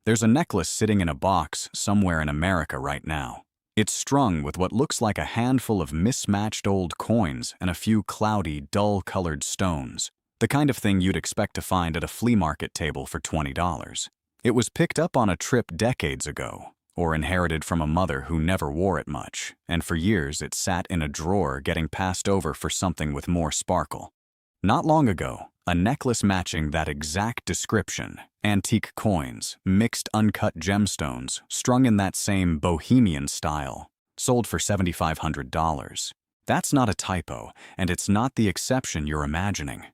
There's a necklace sitting in a box somewhere in America right now. It's strung with what looks like a handful of mismatched old coins and a few cloudy, dull-colored stones, the kind of thing you'd expect to find at a flea market table for $20. It was picked up on a trip decades ago, or inherited from a mother who never wore it much, and for years it sat in a drawer getting passed over for something with more sparkle. Not long ago, a necklace matching that exact description, antique coins, mixed uncut gemstones, strung in that same Bohemian style, sold for $7,500. That's not a typo, and it's not the exception you're imagining.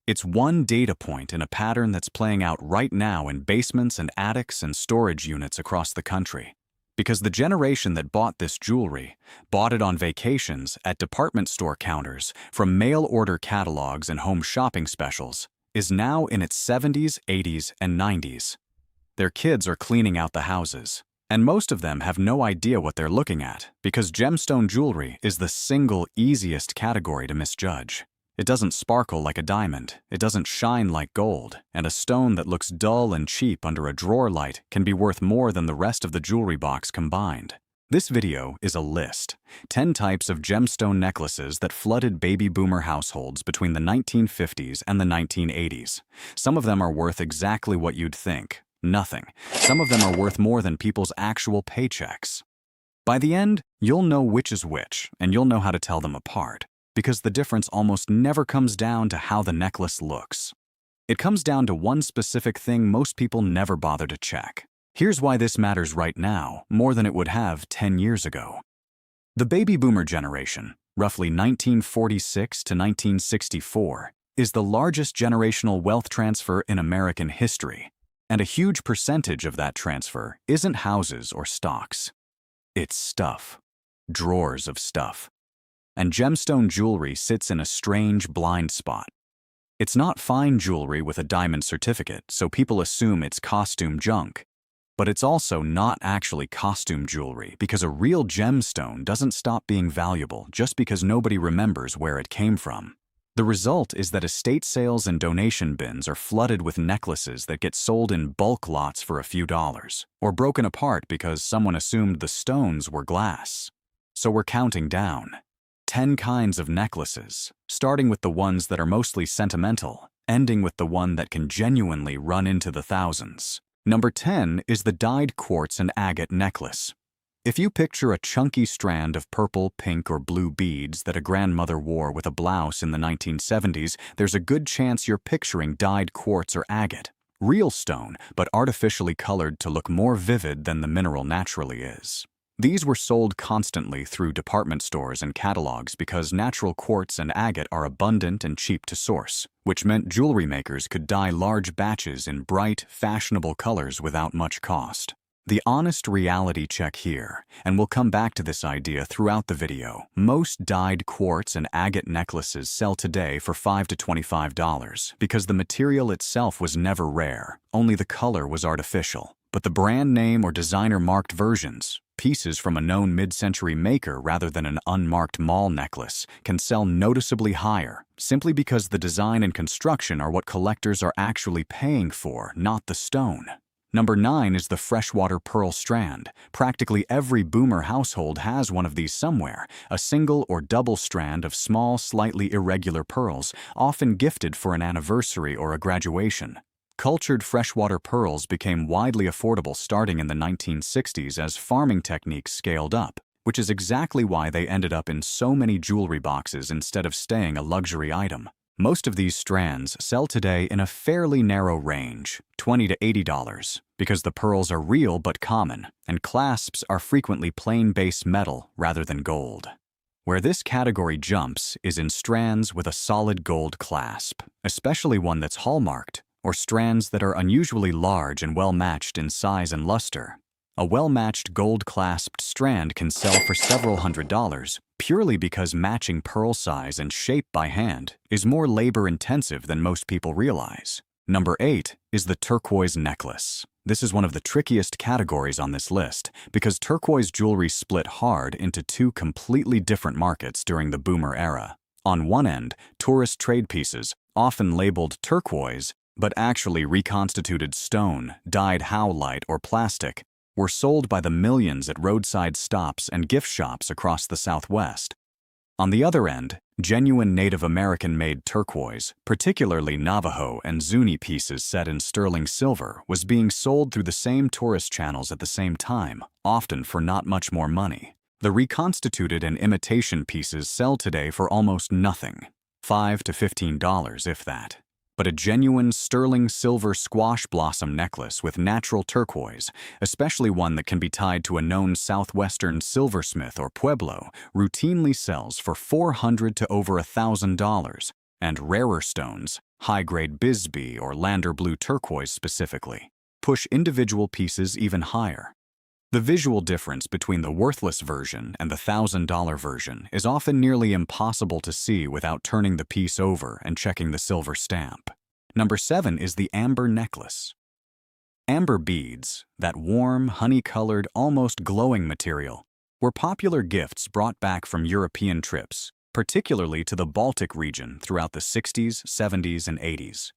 It's one data point in a pattern that's playing out right now in basements and attics and storage units across the country. Because the generation that bought this jewelry bought it on vacations, at department store counters, from mail-order catalogs and home shopping specials, is now in its 70s, 80s, and 90s. Their kids are cleaning out the houses, and most of them have no idea what they're looking at because gemstone jewelry is the single easiest category to misjudge. It doesn't sparkle like a diamond, it doesn't shine like gold, and a stone that looks dull and cheap under a drawer light can be worth more than the rest of the jewelry box combined. This video is a list, 10 types of gemstone necklaces that flooded baby boomer households between the 1950s and the 1980s. Some of them are worth exactly what you'd think, nothing. Some of them are worth more than people's actual paychecks. By the end, you'll know which is which, and you'll know how to tell them apart, because the difference almost never comes down to how the necklace looks. It comes down to one specific thing most people never bother to check. Here's why this matters right now, more than it would have 10 years ago. The baby boomer generation, roughly 1946 to 1964, is the largest generational wealth transfer in American history, and a huge percentage of that transfer isn't houses or stocks. It's stuff. Drawers of stuff. And gemstone jewelry sits in a strange blind spot. It's not fine jewelry with a diamond certificate, so people assume it's costume junk. But it's also not actually costume jewelry because a real gemstone doesn't stop being valuable just because nobody remembers where it came from. The result is that estate sales and donation bins are flooded with necklaces that get sold in bulk lots for a few dollars, or broken apart because someone assumed the stones were glass. So we're counting down. 10 kinds of necklaces, starting with the ones that are mostly sentimental, ending with the one that can genuinely run into the thousands. Number 10 is the dyed quartz and agate necklace. If you picture a chunky strand of purple, pink, or blue beads that a grandmother wore with a blouse in the 1970s, there's a good chance you're picturing dyed quartz or agate. Real stone, but artificially colored to look more vivid than the mineral naturally is. These were sold constantly through department stores and catalogs because natural quartz and agate are abundant and cheap to source, which meant jewelry makers could dye large batches in bright, fashionable colors without much cost. The honest reality check here, and we'll come back to this idea throughout the video, most dyed quartz and agate necklaces sell today for $5 to $25 because the material itself was never rare, only the color was artificial. But the brand name or designer-marked versions, pieces from a known mid-century maker rather than an unmarked mall necklace, can sell noticeably higher, simply because the design and construction are what collectors are actually paying for, not the stone. Number 9 is the Freshwater pearl strand. Practically every boomer household has one of these somewhere, a single or double strand of small, slightly irregular pearls, often gifted for an anniversary or a graduation. Cultured freshwater pearls became widely affordable starting in the 1960s as farming techniques scaled up, which is exactly why they ended up in so many jewelry boxes instead of staying a luxury item. Most of these strands sell today in a fairly narrow range, $20 to $80, because the pearls are real but common, and clasps are frequently plain base metal rather than gold. Where this category jumps is in strands with a solid gold clasp, especially one that's hallmarked, or strands that are unusually large and well-matched in size and luster. A well-matched gold-clasped strand can sell for several $100s purely because matching pearl size and shape by hand is more labor-intensive than most people realize. Number 8 is the turquoise necklace. This is one of the trickiest categories on this list because turquoise jewelry split hard into two completely different markets during the boomer era. On one end, tourist trade pieces, often labeled turquoise, but actually reconstituted stone, dyed howlite, or plastic, were sold by the millions at roadside stops and gift shops across the Southwest. On the other end, genuine Native American-made turquoise, particularly Navajo and Zuni pieces set in sterling silver, was being sold through the same tourist channels at the same time, often for not much more money. The reconstituted and imitation pieces sell today for almost nothing, $5 to $15 if that. But a genuine sterling silver squash blossom necklace with natural turquoise, especially one that can be tied to a known southwestern silversmith or pueblo, routinely sells for $400 to over $1,000, and rarer stones, high-grade Bisbee or Lander blue turquoise specifically, push individual pieces even higher. The visual difference between the worthless version and the $1,000 version is often nearly impossible to see without turning the piece over and checking the silver stamp. Number 7 is the amber necklace. Amber beads, that warm, honey-colored, almost glowing material, were popular gifts brought back from European trips, particularly to the Baltic region throughout the 60s, 70s, and 80s.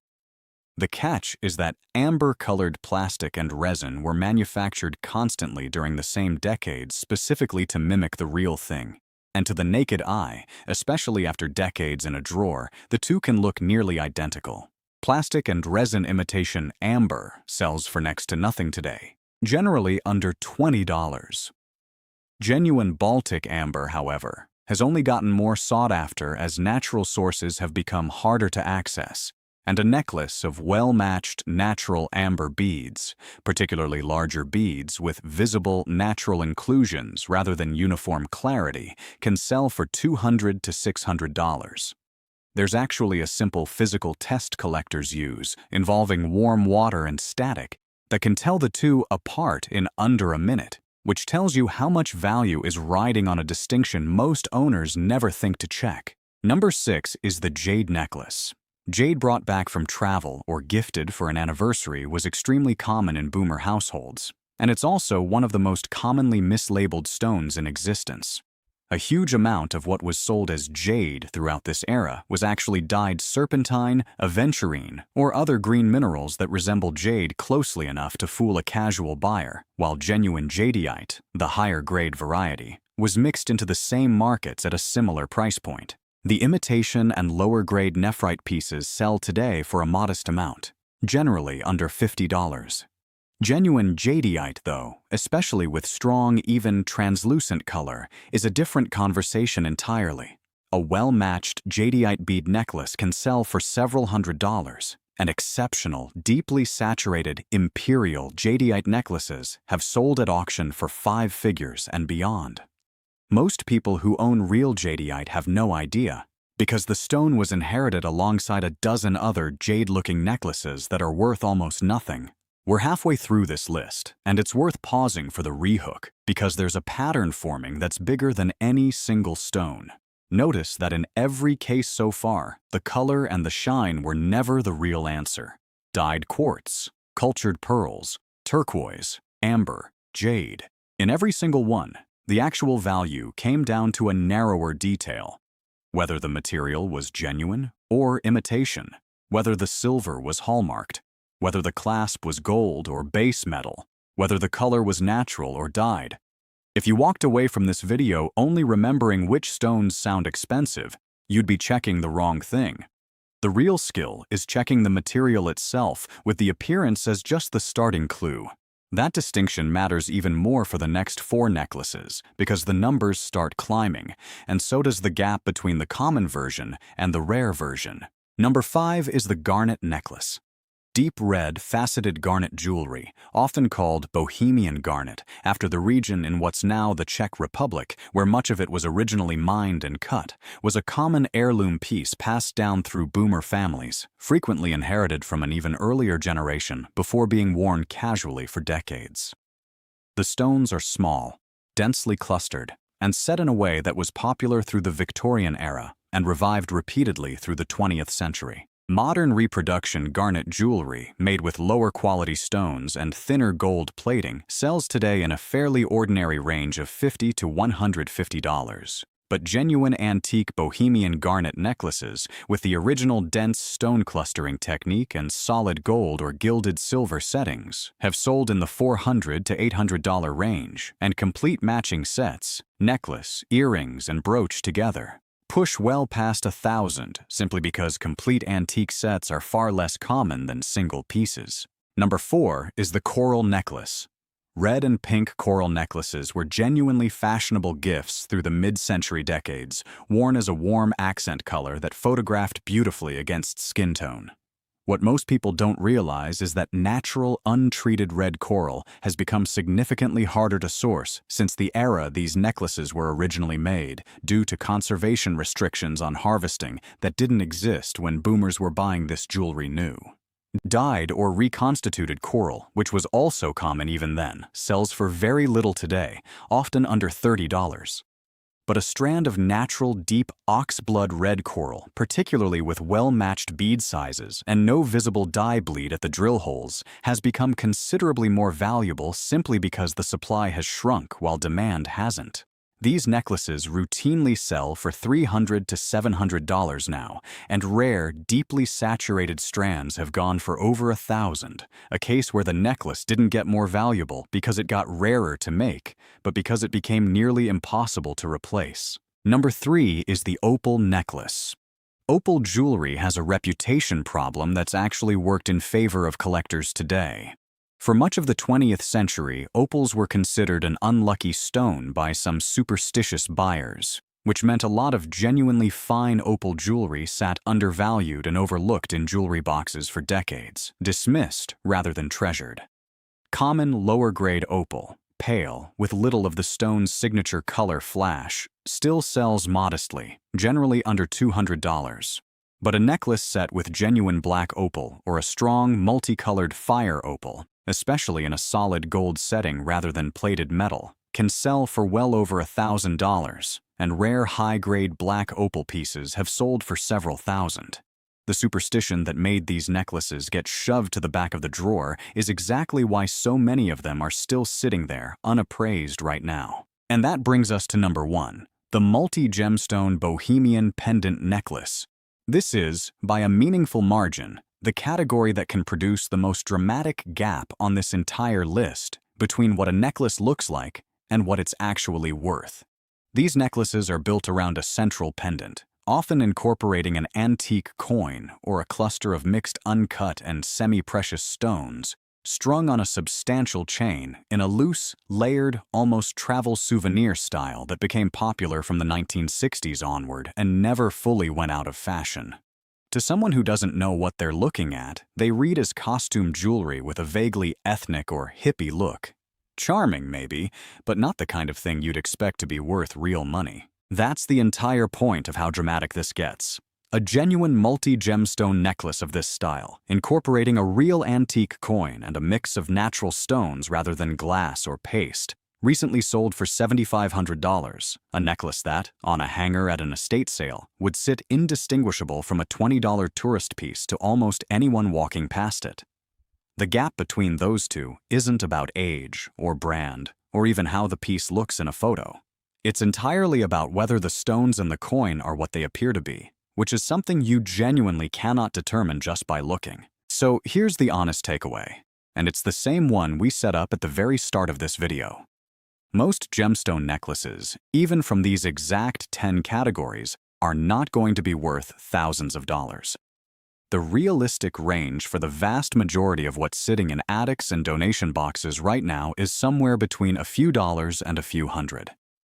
The catch is that amber-colored plastic and resin were manufactured constantly during the same decades specifically to mimic the real thing. And to the naked eye, especially after decades in a drawer, the two can look nearly identical. Plastic and resin imitation amber sells for next to nothing today, generally under $20. Genuine Baltic amber, however, has only gotten more sought after as natural sources have become harder to access, and a necklace of well-matched natural amber beads, particularly larger beads with visible natural inclusions rather than uniform clarity, can sell for $200 to $600. There's actually a simple physical test collectors use involving warm water and static that can tell the two apart in under a minute, which tells you how much value is riding on a distinction most owners never think to check. Number 6 is the Jade necklace. Jade brought back from travel or gifted for an anniversary was extremely common in boomer households, and it's also one of the most commonly mislabeled stones in existence. A huge amount of what was sold as jade throughout this era was actually dyed serpentine, aventurine, or other green minerals that resemble jade closely enough to fool a casual buyer, while genuine jadeite, the higher-grade variety, was mixed into the same markets at a similar price point. The imitation and lower-grade nephrite pieces sell today for a modest amount, generally under $50. Genuine jadeite, though, especially with strong, even translucent color, is a different conversation entirely. A well-matched jadeite bead necklace can sell for several $100s, and exceptional, deeply saturated imperial jadeite necklaces have sold at auction for 5 figures and beyond. Most people who own real jadeite have no idea, because the stone was inherited alongside a dozen other jade-looking necklaces that are worth almost nothing. We're halfway through this list, and it's worth pausing for the rehook, because there's a pattern forming that's bigger than any single stone. Notice that in every case so far, the color and the shine were never the real answer. Dyed quartz, cultured pearls, turquoise, amber, jade. In every single one, the actual value came down to a narrower detail. Whether the material was genuine or imitation, whether the silver was hallmarked, whether the clasp was gold or base metal, whether the color was natural or dyed. If you walked away from this video only remembering which stones sound expensive, you'd be checking the wrong thing. The real skill is checking the material itself with the appearance as just the starting clue. That distinction matters even more for the next 4 necklaces because the numbers start climbing, and so does the gap between the common version and the rare version. Number 5 is the Garnet necklace. Deep red, faceted garnet jewelry, often called Bohemian garnet, after the region in what's now the Czech Republic, where much of it was originally mined and cut, was a common heirloom piece passed down through boomer families, frequently inherited from an even earlier generation before being worn casually for decades. The stones are small, densely clustered, and set in a way that was popular through the Victorian era and revived repeatedly through the 20th century. Modern reproduction garnet jewelry, made with lower quality stones and thinner gold plating, sells today in a fairly ordinary range of $50 to $150. But genuine antique Bohemian garnet necklaces with the original dense stone clustering technique and solid gold or gilded silver settings have sold in the $400 to $800 range, and complete matching sets, necklace, earrings, and brooch together, push well past $1,000 simply because complete antique sets are far less common than single pieces. Number 4 is the coral necklace. Red and pink coral necklaces were genuinely fashionable gifts through the mid-century decades, worn as a warm accent color that photographed beautifully against skin tone. What most people don't realize is that natural, untreated red coral has become significantly harder to source since the era these necklaces were originally made, due to conservation restrictions on harvesting that didn't exist when boomers were buying this jewelry new. Dyed or reconstituted coral, which was also common even then, sells for very little today, often under $30. But a strand of natural, deep oxblood red coral, particularly with well-matched bead sizes and no visible dye bleed at the drill holes, has become considerably more valuable simply because the supply has shrunk while demand hasn't. These necklaces routinely sell for $300 to $700 now, and rare, deeply saturated strands have gone for over $1,000, a case where the necklace didn't get more valuable because it got rarer to make, but because it became nearly impossible to replace. Number 3 is the opal necklace. Opal jewelry has a reputation problem that's actually worked in favor of collectors today. For much of the 20th century, opals were considered an unlucky stone by some superstitious buyers, which meant a lot of genuinely fine opal jewelry sat undervalued and overlooked in jewelry boxes for decades, dismissed rather than treasured. Common lower-grade opal, pale, with little of the stone's signature color flash, still sells modestly, generally under $200. But a necklace set with genuine black opal or a strong, multicolored fire opal, especially in a solid gold setting rather than plated metal, can sell for well over $1,000, and rare high-grade black opal pieces have sold for several thousand. The superstition that made these necklaces get shoved to the back of the drawer is exactly why so many of them are still sitting there, unappraised right now. And that brings us to number 1, the multi-gemstone Bohemian pendant necklace. This is, by a meaningful margin, the category that can produce the most dramatic gap on this entire list between what a necklace looks like and what it's actually worth. These necklaces are built around a central pendant, often incorporating an antique coin or a cluster of mixed uncut and semi-precious stones, strung on a substantial chain in a loose, layered, almost travel souvenir style that became popular from the 1960s onward and never fully went out of fashion. To someone who doesn't know what they're looking at, they read as costume jewelry with a vaguely ethnic or hippie look. Charming, maybe, but not the kind of thing you'd expect to be worth real money. That's the entire point of how dramatic this gets. A genuine multi-gemstone necklace of this style, incorporating a real antique coin and a mix of natural stones rather than glass or paste, recently sold for $7,500, a necklace that, on a hanger at an estate sale, would sit indistinguishable from a $20 tourist piece to almost anyone walking past it. The gap between those two isn't about age or brand or even how the piece looks in a photo. It's entirely about whether the stones and the coin are what they appear to be, which is something you genuinely cannot determine just by looking. So here's the honest takeaway, and it's the same one we set up at the very start of this video. Most gemstone necklaces, even from these exact 10 categories, are not going to be worth thousands of dollars. The realistic range for the vast majority of what's sitting in attics and donation boxes right now is somewhere between a few dollars and a few hundred.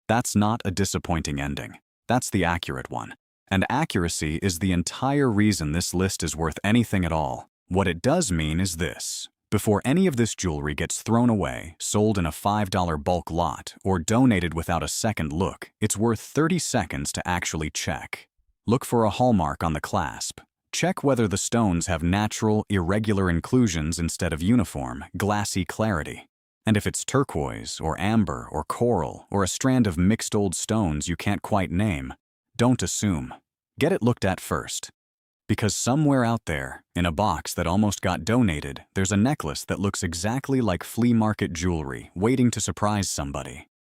That's not a disappointing ending. That's the accurate one. And accuracy is the entire reason this list is worth anything at all. What it does mean is this. Before any of this jewelry gets thrown away, sold in a $5 bulk lot, or donated without a second look, it's worth 30 seconds to actually check. Look for a hallmark on the clasp. Check whether the stones have natural, irregular inclusions instead of uniform, glassy clarity. And if it's turquoise, or amber, or coral, or a strand of mixed old stones you can't quite name, don't assume. Get it looked at first. Because somewhere out there, in a box that almost got donated, there's a necklace that looks exactly like flea market jewelry waiting to surprise somebody.